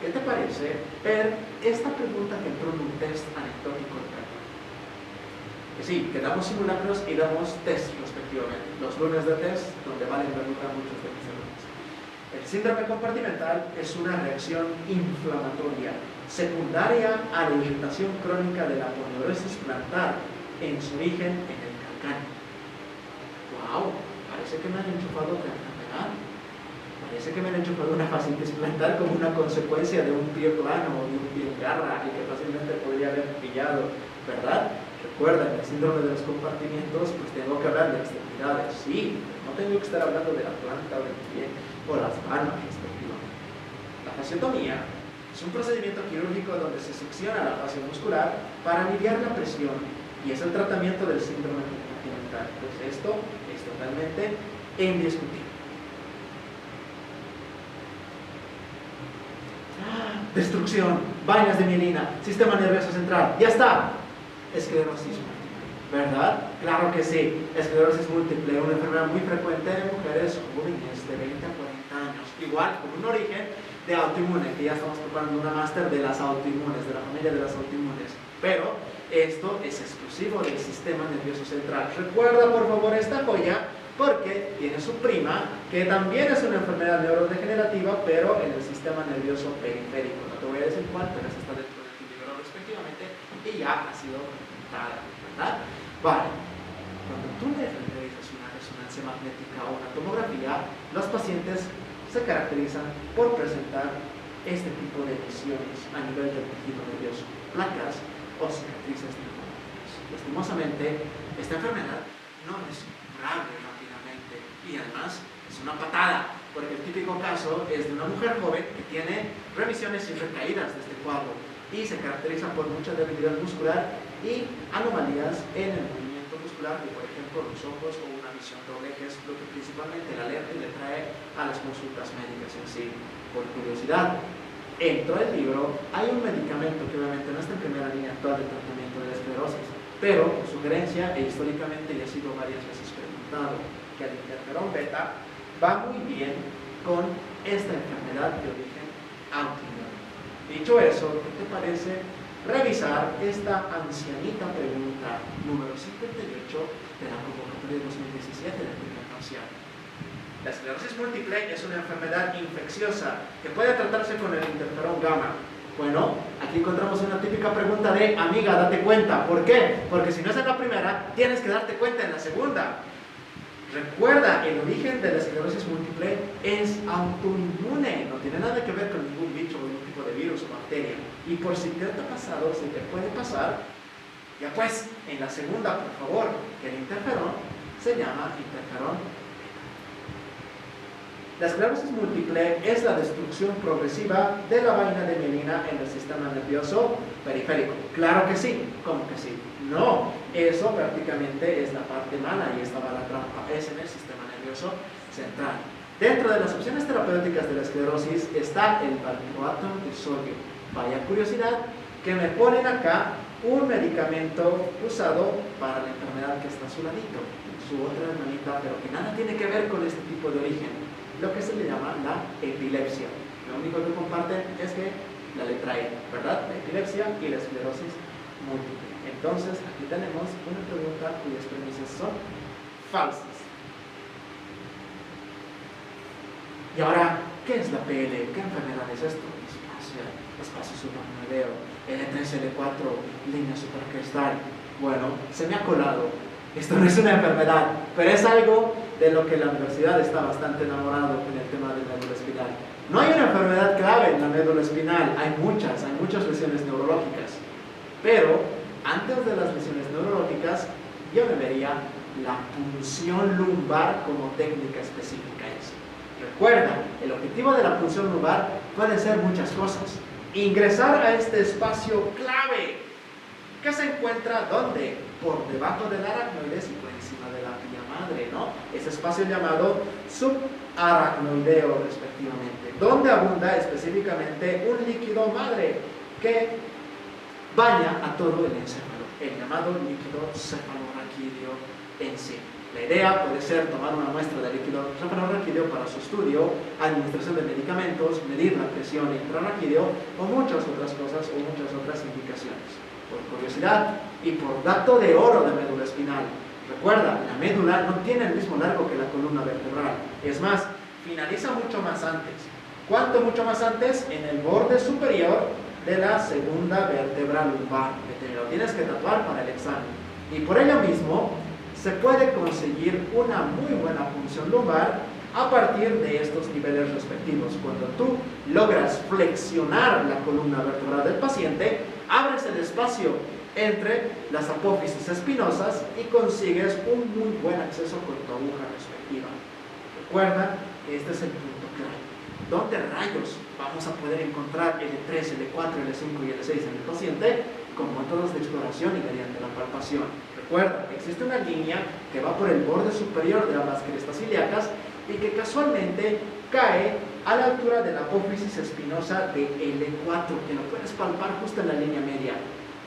¿qué te parece ver esta pregunta que entró en un test anecdótico? Que sí, que damos simulacros y damos test respectivamente. Los lunes de test, donde valen verdura muchos de mis alumnos. El síndrome compartimental es una reacción inflamatoria secundaria a la irritación crónica de la aponeurosis plantar en su origen en el calcáneo. ¡Wow! Parece que me han enchufado otra enfermedad. Parece que me han enchufado una fascitis plantar como una consecuencia de un pie plano o de un pie en garra y que fácilmente podría haber pillado, ¿verdad? Recuerda, en el síndrome de los compartimientos, pues tengo que hablar de extremidades, sí, no tengo que estar hablando de la planta o del pie o las manos respectivamente. La fasciotomía es un procedimiento quirúrgico donde se secciona la fascia muscular para aliviar la presión y es el tratamiento del síndrome compartimental. Pues esto es totalmente indiscutible. Destrucción, vainas de mielina, sistema nervioso central, ya está. Esclerosis múltiple, ¿verdad? Claro que sí, esclerosis múltiple, una enfermedad muy frecuente en mujeres jóvenes de 20 a 40 años, igual con un origen de autoinmune, que ya estamos preparando una máster de las autoinmunes, de la familia de las autoinmunes, pero esto es exclusivo del sistema nervioso central. Recuerda por favor esta joya, porque tiene su prima, que también es una enfermedad neurodegenerativa, pero en el sistema nervioso periférico. No te voy a decir cuál, pero esa está dentro de tu libro respectivamente y ya ha sido presentada, ¿verdad? Vale, cuando tú le realizas una resonancia magnética o una tomografía, los pacientes se caracterizan por presentar este tipo de lesiones a nivel del tejido nervioso, placas o cicatrices neuronales. Lastimosamente, esta enfermedad no es curable rápidamente y además es una patada, porque el típico caso es de una mujer joven que tiene remisiones y recaídas de este cuadro y se caracteriza por mucha debilidad muscular y anomalías en el movimiento muscular, que por ejemplo los ojos o una visión doble, que es lo que principalmente le alerta y le trae a las consultas médicas en sí. Por curiosidad, dentro del libro hay un medicamento que obviamente no está en primera línea actual de tratamiento de la esclerosis, pero por sugerencia e históricamente ya ha sido varias veces preguntado, que el interferón beta va muy bien con esta enfermedad de origen autoinmune. Dicho eso, ¿qué te parece revisar esta ancianita pregunta número 58 de la convocatoria 2017 de Internacional? La esclerosis múltiple es una enfermedad infecciosa que puede tratarse con el interferón gamma. Bueno, aquí encontramos una típica pregunta de amiga, date cuenta. ¿Por qué? Porque si no es en la primera, tienes que darte cuenta en la segunda. Recuerda, el origen de la esclerosis múltiple es autoinmune, no tiene nada que ver con ningún bicho o ningún tipo de virus o bacteria. Y por si te ha pasado, si te puede pasar, ya pues, en la segunda, por favor, que el interferón se llama interferón. La esclerosis múltiple es la destrucción progresiva de la vaina de mielina en el sistema nervioso periférico. Claro que sí, ¿cómo que sí? No, eso prácticamente es la parte mala y esta va la trampa, es en el sistema nervioso central. Dentro de las opciones terapéuticas de la esclerosis está el valproato de sodio. Vaya curiosidad que me ponen acá un medicamento usado para la enfermedad que está a su ladito, su otra hermanita, pero que nada tiene que ver con este tipo de origen, lo que se le llama la epilepsia. Lo único que comparten es que la letra E, ¿verdad? La epilepsia y la esclerosis múltiple. Entonces, aquí tenemos una pregunta cuyas premisas son falsas. Y ahora, ¿qué es la PL? ¿Qué enfermedad es esto? Espacio subaracnoideo, L3, L4, línea supracrestal. Bueno, se me ha colado. Esto no es una enfermedad, pero es algo de lo que la universidad está bastante enamorado en el tema de la médula espinal. No hay una enfermedad grave en la médula espinal, hay muchas lesiones neurológicas. Pero antes de las lesiones neurológicas, yo me vería la punción lumbar como técnica específica. Recuerda, el objetivo de la punción lumbar puede ser muchas cosas. Ingresar a este espacio clave, que se encuentra ¿dónde? Por debajo del aracnoides y por encima de la pía madre, ¿no? Ese espacio llamado subaracnoideo respectivamente, donde abunda específicamente un líquido madre que baña a todo el encéfalo, el llamado líquido cefalorraquídeo en sí. La idea puede ser tomar una muestra de líquido cefalorraquídeo para su estudio, administración de medicamentos, medir la presión intrarraquídeo o muchas otras cosas o muchas otras indicaciones. Por curiosidad y por dato de oro de médula espinal, recuerda, la médula no tiene el mismo largo que la columna vertebral. Es más, finaliza mucho más antes. ¿Cuánto mucho más antes? En el borde superior de la segunda vértebra lumbar, que te lo tienes que tatuar para el examen. Y por ello mismo, se puede conseguir una muy buena punción lumbar a partir de estos niveles respectivos. Cuando tú logras flexionar la columna vertebral del paciente, abres el espacio entre las apófisis espinosas y consigues un muy buen acceso con tu aguja respectiva. Recuerda que este es el punto clave. ¿Dónde rayos vamos a poder encontrar L3, L4, L5 y L6 en el paciente? Con métodos de exploración y mediante la palpación. Recuerda, existe una línea que va por el borde superior de ambas crestas ilíacas y que casualmente cae a la altura de la apófisis espinosa de L4, que lo puedes palpar justo en la línea media.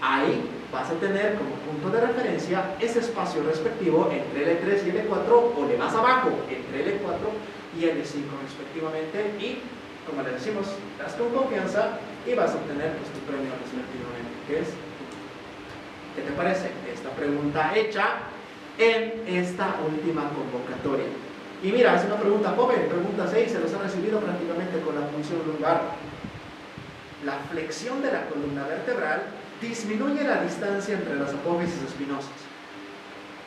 Ahí vas a tener como punto de referencia ese espacio respectivo entre L3 y L4, o le vas abajo entre L4 y L5 respectivamente, y como le decimos, das con confianza y vas a obtener pues, tu premio respectivamente. ¿Qué te parece? Esta pregunta hecha en esta última convocatoria. Y mira, es una pregunta joven, pregunta 6, se los ha recibido prácticamente con la función lumbar. La flexión de la columna vertebral disminuye la distancia entre las apófisis espinosas.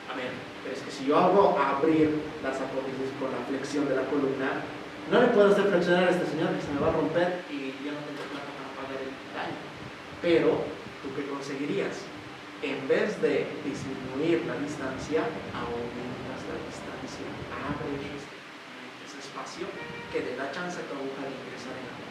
A ver, es que si yo hago abrir las apófisis con la flexión de la columna, no le puedo hacer flexionar a este señor que se me va a romper y ya no tengo plata para pagar el daño. Pero, ¿tú qué conseguirías? En vez de disminuir la distancia, aumentas la distancia, abres ese espacio que le da chance a tu aguja de ingresar en la boca.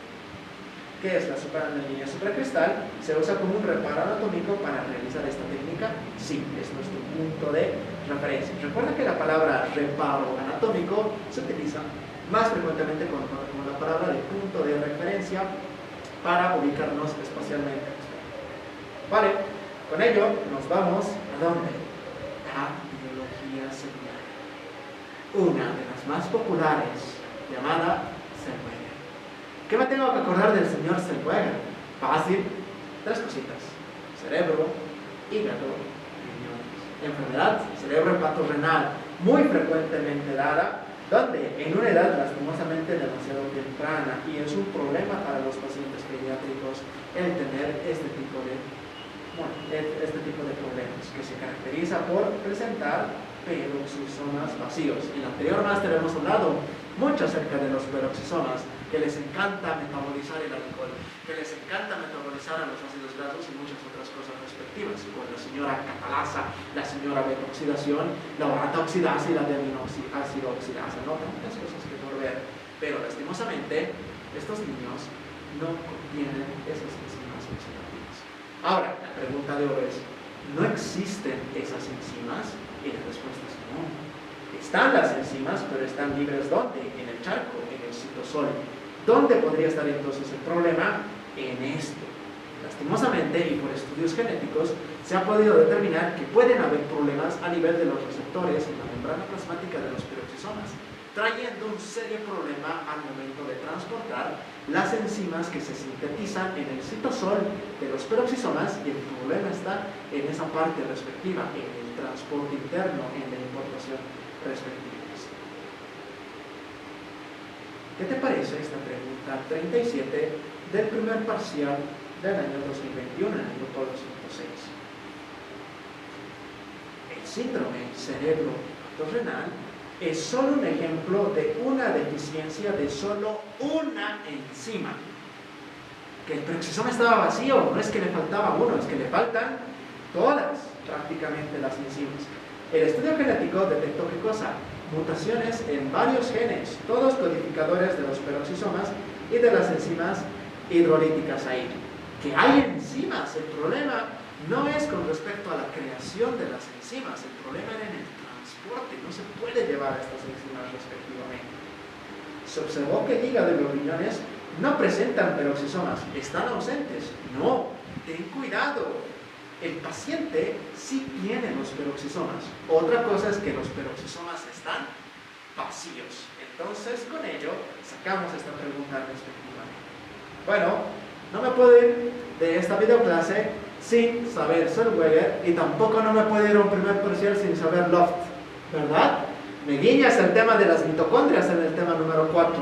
¿Qué es la línea supracristal? ¿Se usa como un reparo anatómico para realizar esta técnica? Sí, es nuestro punto de referencia. Recuerda que la palabra reparo anatómico se utiliza más frecuentemente como la palabra de punto de referencia para ubicarnos espacialmente. Vale. Con ello nos vamos ¿a dónde? A biología celular. Una de las más populares, llamada Zellweger. ¿Qué me tengo que acordar del señor Zellweger? Fácil, 3 cositas: cerebro, hígado, riñones. Enfermedad cerebro-hepato-renal, muy frecuentemente dada, donde en una edad lastimosamente demasiado temprana, y es un problema para los pacientes pediátricos el tener este tipo de problemas, que se caracteriza por presentar peroxisomas vacíos. En el anterior máster hemos hablado mucho acerca de los peroxisomas, que les encanta metabolizar el alcohol, que les encanta metabolizar a los ácidos grasos y muchas otras cosas respectivas, con la señora catalasa, la señora beta-oxidación, la orata-oxidasa y la deaminoácido-oxidasa, ¿no? Tantas cosas que por ver. Pero lastimosamente, estos niños no contienen esas enzimas oxidativas. Ahora, la pregunta de oro es, ¿no existen esas enzimas? Y la respuesta es no. Están las enzimas, pero están libres ¿dónde? En el charco, en el citosol. ¿Dónde podría estar entonces el problema? En esto. Lastimosamente, y por estudios genéticos, se ha podido determinar que pueden haber problemas a nivel de los receptores en la membrana plasmática de los peroxisomas, trayendo un serio problema al momento de transportar las enzimas que se sintetizan en el citosol de los peroxisomas, y el problema está en esa parte respectiva, en el transporte interno, en la importación respectiva. ¿Qué te parece esta pregunta 37 del primer parcial del año 2021 en el grupo 206? El síndrome cerebro-renal es solo un ejemplo de una deficiencia de solo una enzima. Que el peroxisoma estaba vacío, no es que le faltaba uno, es que le faltan todas prácticamente las enzimas. El estudio genético detectó ¿qué cosa? Mutaciones en varios genes, todos codificadores de los peroxisomas y de las enzimas hidrolíticas ahí. Que hay enzimas, el problema no es con respecto a la creación de las enzimas, el problema era en el transporte, no se puede llevar a estas enzimas respectivamente. Se observó que el hígado y los riñones no presentan peroxisomas, están ausentes. No, ten cuidado. El paciente sí tiene los peroxisomas. Otra cosa es que los peroxisomas están vacíos. Entonces, con ello, sacamos esta pregunta respectivamente. Bueno, no me puedo ir de esta videoclase sin saber Zellweger, y tampoco no me puedo ir a un primer parcial sin saber Loft, ¿verdad? Me guiñas el tema de las mitocondrias en el tema número 4.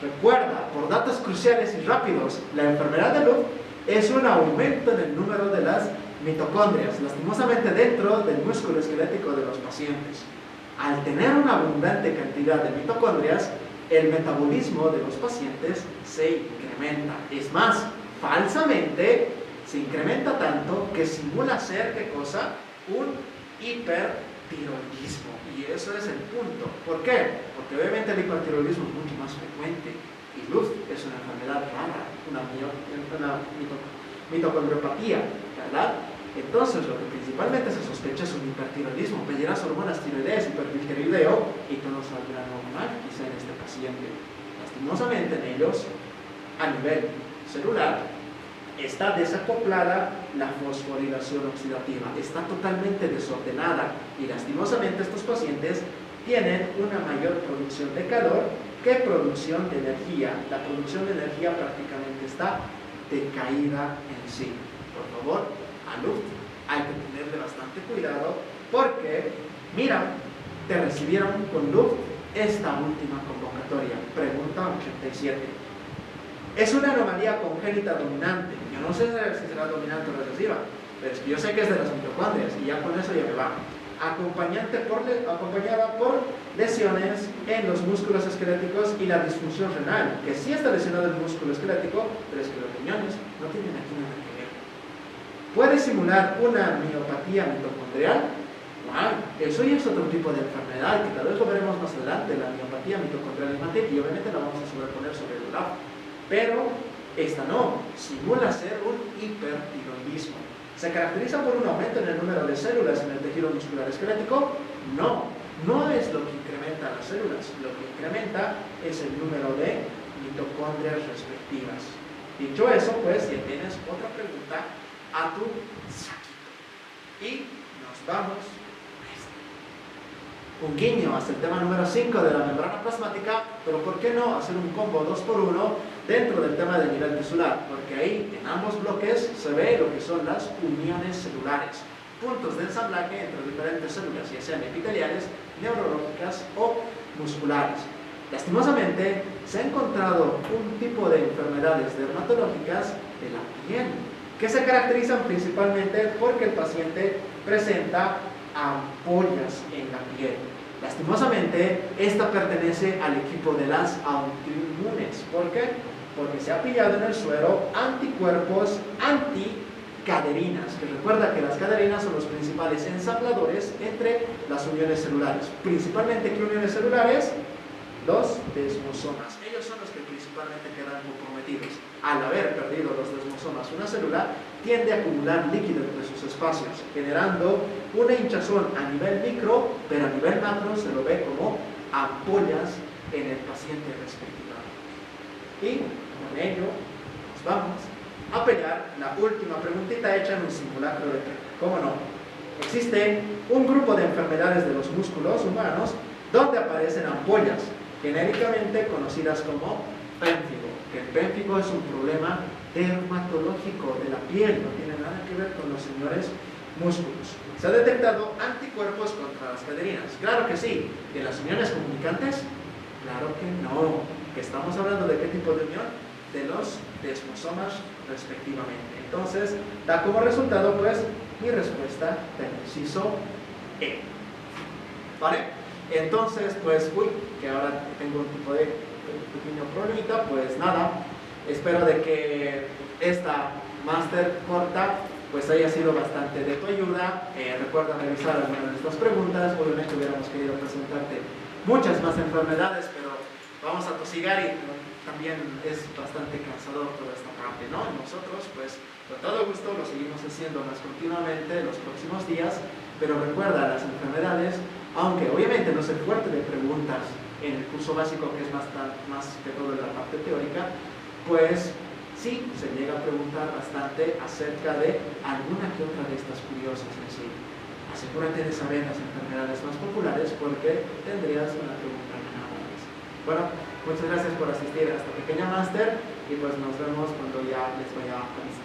Recuerda, por datos cruciales y rápidos, la enfermedad de Loft es un aumento en el número de las mitocondrias, lastimosamente dentro del músculo esquelético de los pacientes. Al tener una abundante cantidad de mitocondrias, el metabolismo de los pacientes se incrementa. Es más, falsamente se incrementa tanto que simula ser, ¿qué cosa? Un hipertiroidismo. Y eso es el punto. ¿Por qué? Porque obviamente el hipertiroidismo es mucho más frecuente y Luft es una enfermedad rara, una mitocondriopatía, ¿verdad? Entonces, lo que principalmente se sospecha es un hipertiroidismo. Pedirás hormonas tiroideas, hipertiroideo, y todo saldrá normal, quizá en este paciente. Lastimosamente en ellos, a nivel celular, está desacoplada la fosforilación oxidativa, está totalmente desordenada, y lastimosamente estos pacientes tienen una mayor producción de calor ¿Qué producción de energía? La producción de energía prácticamente está decaída en sí. Por favor, a Luft hay que tenerle bastante cuidado porque, mira, te recibieron con Luft esta última convocatoria. Pregunta 87. Es una anomalía congénita dominante. Yo no sé si será dominante o recesiva, pero es que yo sé que es de las mitocondrias y ya con eso ya me va. Acompañada por lesiones en los músculos esqueléticos y la disfunción renal, que sí está lesionado el músculo esquelético, pero es que los riñones no tienen aquí nada que ver. Puede simular una miopatía mitocondrial. Wow, eso ya es otro tipo de enfermedad que tal vez lo veremos más adelante, la miopatía mitocondrial infantil, y obviamente la vamos a sobreponer sobre el LAF. Pero esta no, simula ser un hipertiroidismo. ¿Se caracteriza por un aumento en el número de células en el tejido muscular esquelético? No, no es lo que incrementa las células, lo que incrementa es el número de mitocondrias respectivas. Dicho eso, pues ya tienes otra pregunta a tu saquito. Y nos vamos un guiño hasta el tema número 5 de la membrana plasmática, pero ¿por qué no hacer un combo 2x1 dentro del tema del nivel tisular? Porque ahí en ambos bloques se ve lo que son las uniones celulares, puntos de ensamblaje entre diferentes células, ya sean epiteliales, neurológicas o musculares. Lastimosamente, se ha encontrado un tipo de enfermedades dermatológicas de la piel, que se caracterizan principalmente porque el paciente presenta ampollas en la piel. Lastimosamente, esta pertenece al equipo de las autoinmunes. ¿Por qué? Porque se ha pillado en el suero anticuerpos anticaderinas, que recuerda que las caderinas son los principales ensambladores entre las uniones celulares. Principalmente, ¿qué uniones celulares? Los desmosomas. Ellos son los que principalmente quedan comprometidos. Al haber perdido los desmosomas, una célula tiende a acumular líquido entre sus espacios, generando una hinchazón a nivel micro, pero a nivel macro se lo ve como ampollas en el paciente respectivamente. Y con ello nos vamos a pegar la última preguntita hecha en un simulacro de Krebs. ¿Cómo no? Existe un grupo de enfermedades de los músculos humanos donde aparecen ampollas, genéricamente conocidas como pénfigo, que el pénfigo es un problema dermatológico de la piel, no tiene nada que ver con los señores músculos. ¿Se ha detectado anticuerpos contra las caderinas? Claro que sí. ¿De las uniones comunicantes? Claro que no. ¿Que estamos hablando de qué tipo de unión? De los desmosomas respectivamente. Entonces, da como resultado pues mi respuesta del inciso E. ¿Vale? Entonces, pues, que ahora tengo un tipo de pequeño problemita, pues nada, espero de que esta máster corta pues haya sido bastante de tu ayuda. Recuerda revisar algunas de estas preguntas. Obviamente hubiéramos querido presentarte muchas más enfermedades, pero vamos a tosigar y también es bastante cansador toda esta parte, ¿no? Nosotros pues con todo gusto lo seguimos haciendo más continuamente los próximos días, pero recuerda, las enfermedades, aunque obviamente no es el fuerte de preguntas en el curso básico, que es más que todo en la parte teórica, pues sí se llega a preguntar bastante acerca de alguna que otra de estas curiosas en sí. Asegúrate de saber las enfermedades más populares porque tendrías una pregunta nada más. Bueno, muchas gracias por asistir a esta pequeña máster y pues nos vemos cuando ya les vaya a avisar.